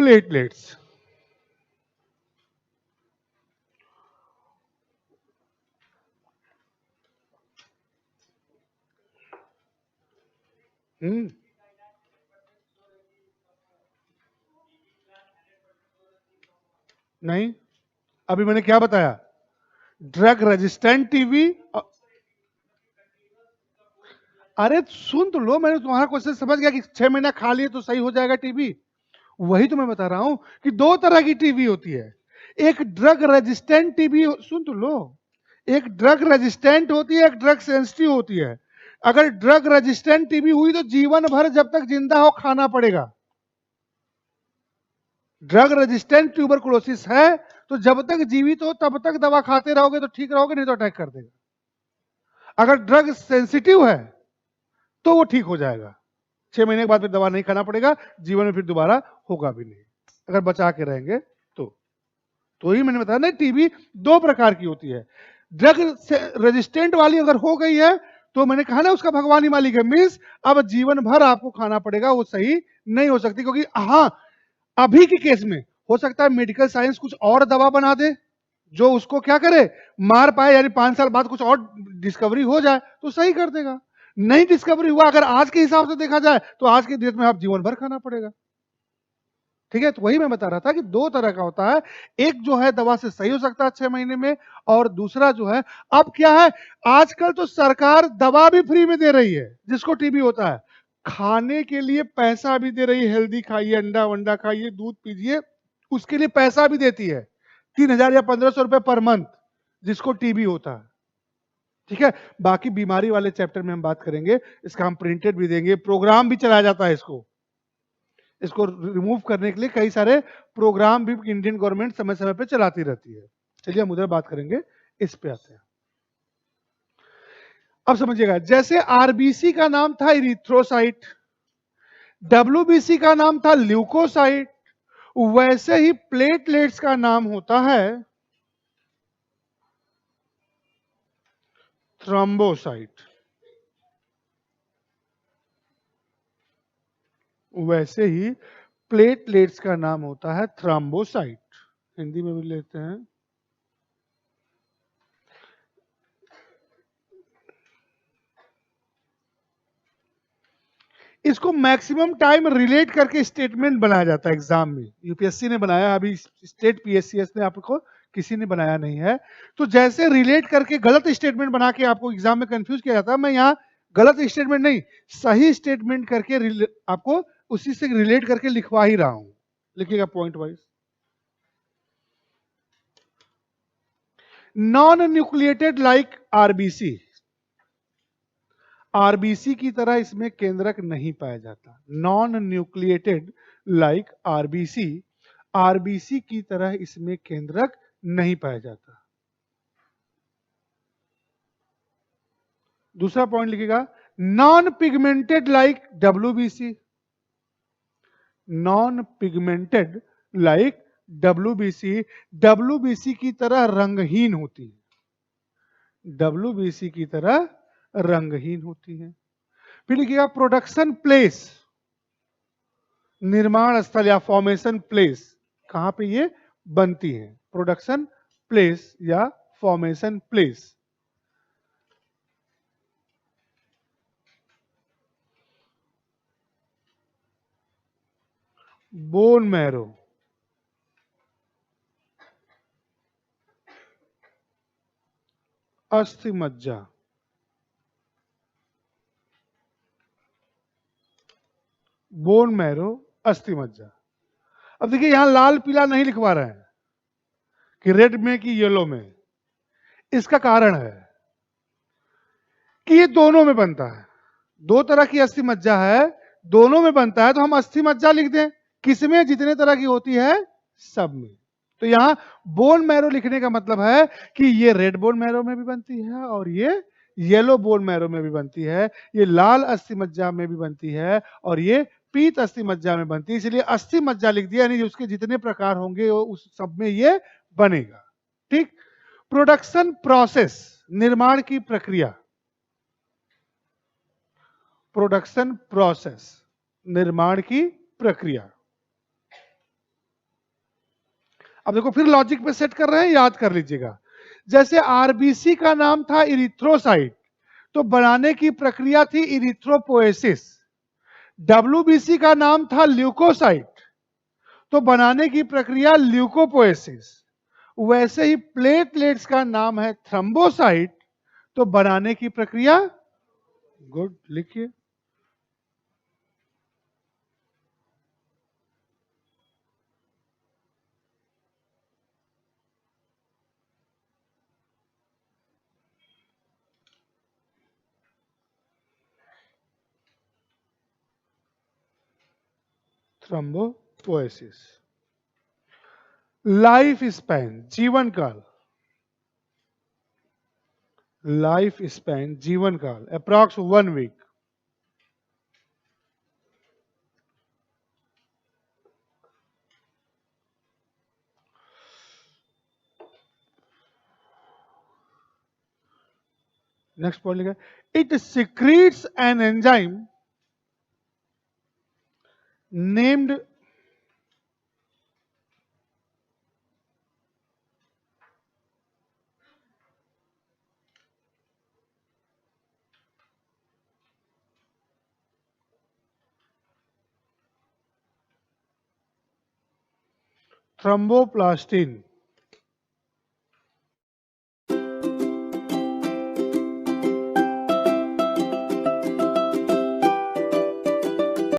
Platelets. नहीं, अभी मैंने क्या बताया? Drug resistant TB. अरे सुन तो लो, मैंने तुम्हारा क्वेश्चन समझ गया कि 6 महीना खा लिए तो सही हो जाएगा टीबी। वही तो मैं बता रहा हूं कि दो तरह की टीबी होती है। एक ड्रग रेजिस्टेंट टीबी, सुन तो लो, एक ड्रग रेजिस्टेंट होती है, एक ड्रग सेंसिटिव होती है। अगर ड्रग रेजिस्टेंट टीबी हुई तो जीवन भर जब तक जिंदा हो खाना पड़ेगा। ड्रग रेजिस्टेंट ट्यूबरकुलोसिस है तो जब तक जीवित हो तब तक दवा खाते रहोगे तो ठीक रहोगे, नहीं तो अटैक कर देगा। अगर ड्रग सेंसिटिव है तो वो ठीक हो जाएगा, 6 महीने के बाद फिर दवा नहीं खाना पड़ेगा, जीवन में फिर दोबारा होगा भी नहीं, अगर बचा के रहेंगे तो ही मैंने बताया ना, टीबी दो प्रकार की होती है। ड्रग रेजिस्टेंट वाली अगर हो गई है तो मैंने कहा ना उसका भगवान ही मालिक है, मीन्स अब जीवन भर आपको खाना पड़ेगा, वो सही नहीं हो सकती। क्योंकि हाँ, अभी के केस में हो सकता है मेडिकल साइंस कुछ और दवा बना दे जो उसको क्या करे, मार पाए, यानी 5 साल बाद कुछ और डिस्कवरी हो जाए तो सही कर देगा। नहीं डिस्कवरी हुआ अगर आज के हिसाब से देखा जाए तो आज के डेट में आप जीवन भर खाना पड़ेगा। ठीक है, तो वही मैं बता रहा था कि दो तरह का होता है, एक जो है दवा से सही हो सकता है 6 महीने में, और दूसरा जो है, अब क्या है, आजकल तो सरकार दवा भी फ्री में दे रही है जिसको टीबी होता है, खाने के लिए पैसा भी दे रही है। हेल्दी खाइए, अंडा वंडा खाइए, दूध पीजिए, उसके लिए पैसा भी देती है, 3,000 या 1,500 रुपए पर मंथ, जिसको टीबी होता है। ठीक है, बाकी बीमारी वाले चैप्टर में हम बात करेंगे, इसका हम प्रिंटेड भी देंगे, प्रोग्राम भी चलाया जाता है इसको रिमूव करने के लिए कई सारे प्रोग्राम भी इंडियन गवर्नमेंट समय समय पे चलाती रहती है। चलिए हम उधर बात करेंगे, इस पे आते हैं। अब समझिएगा, जैसे आरबीसी का नाम था इरिथ्रोसाइट, डब्ल्यूबीसी का नाम था ल्यूकोसाइट, वैसे ही प्लेटलेट्स का नाम होता है थ्रोम्बोसाइट। वैसे ही प्लेटलेट्स का नाम होता है थ्रोम्बोसाइट। हिंदी में भी लेते हैं। इसको मैक्सिमम टाइम रिलेट करके स्टेटमेंट बनाया जाता है एग्जाम में, यूपीएससी ने बनाया, अभी स्टेट पीएससीएस ने आपको किसी ने बनाया नहीं है। तो जैसे रिलेट करके गलत स्टेटमेंट बना के आपको एग्जाम में कंफ्यूज किया जाता है, मैं यहाँ गलत स्टेटमेंट नहीं, सही स्टेटमेंट करके आपको उसी से रिलेट करके लिखवा ही रहा हूं। लिखिएगा point wise. Non nucleated like RBC, RBC की तरह इसमें केंद्रक नहीं पाया जाता। Non nucleated like RBC, RBC की तरह इसमें केंद्रक नहीं पाया जाता। दूसरा पॉइंट लिखिएगा, non pigmented like WBC, non pigmented like WBC, WBC की तरह रंगहीन होती है, डब्ल्यूबीसी की तरह रंगहीन होती है। फिर लिखिएगा प्रोडक्शन प्लेस, निर्माण स्थल या फॉर्मेशन प्लेस, कहां पे ये बनती है, प्रोडक्शन प्लेस या फॉर्मेशन प्लेस। बोन मैरो, अस्थि मज्जा, बोन मैरो, अस्थि मज्जा। अब देखिए यहां लाल पीला नहीं लिखवा रहे हैं कि रेड में कि येलो में, इसका कारण है कि ये दोनों में बनता है, दो तरह की अस्थि मज्जा है, दोनों में बनता है, तो हम अस्थि मज्जा लिख दें, किसमें, जितने तरह की होती है सब में। तो यहां बोन मैरो लिखने का मतलब है कि ये रेड बोन मैरो में भी बनती है और ये येलो बोन मैरो में भी बनती है, ये लाल अस्थि मज्जा में भी बनती है और ये पीत अस्थि मज्जा में बनती है, इसलिए अस्थि मज्जा लिख दिया, यानी उसके जितने प्रकार होंगे उस सब में ये बनेगा। ठीक। प्रोडक्शन प्रोसेस, निर्माण की प्रक्रिया, प्रोडक्शन प्रोसेस, निर्माण की प्रक्रिया। अब देखो फिर लॉजिक पे सेट कर रहे हैं, याद कर लीजिएगा। जैसे आरबीसी का नाम था इरिथ्रोसाइट, तो बनाने की प्रक्रिया थी इरिथ्रोपोएसिस। डब्ल्यूबीसी का नाम था ल्यूकोसाइट, तो बनाने की प्रक्रिया ल्यूकोपोएसिस। वैसे ही प्लेटलेट्स का नाम है थ्रम्बोसाइट, तो बनाने की प्रक्रिया, गुड, लिखिए। थ्रम्बोपोएसिस। लाइफ स्पैन, जीवन काल, लाइफ स्पैन जीवन काल अप्रॉक्स 1 वीक। नेक्स्ट पॉइंट लिखा, it secretes an enzyme named thromboplastin.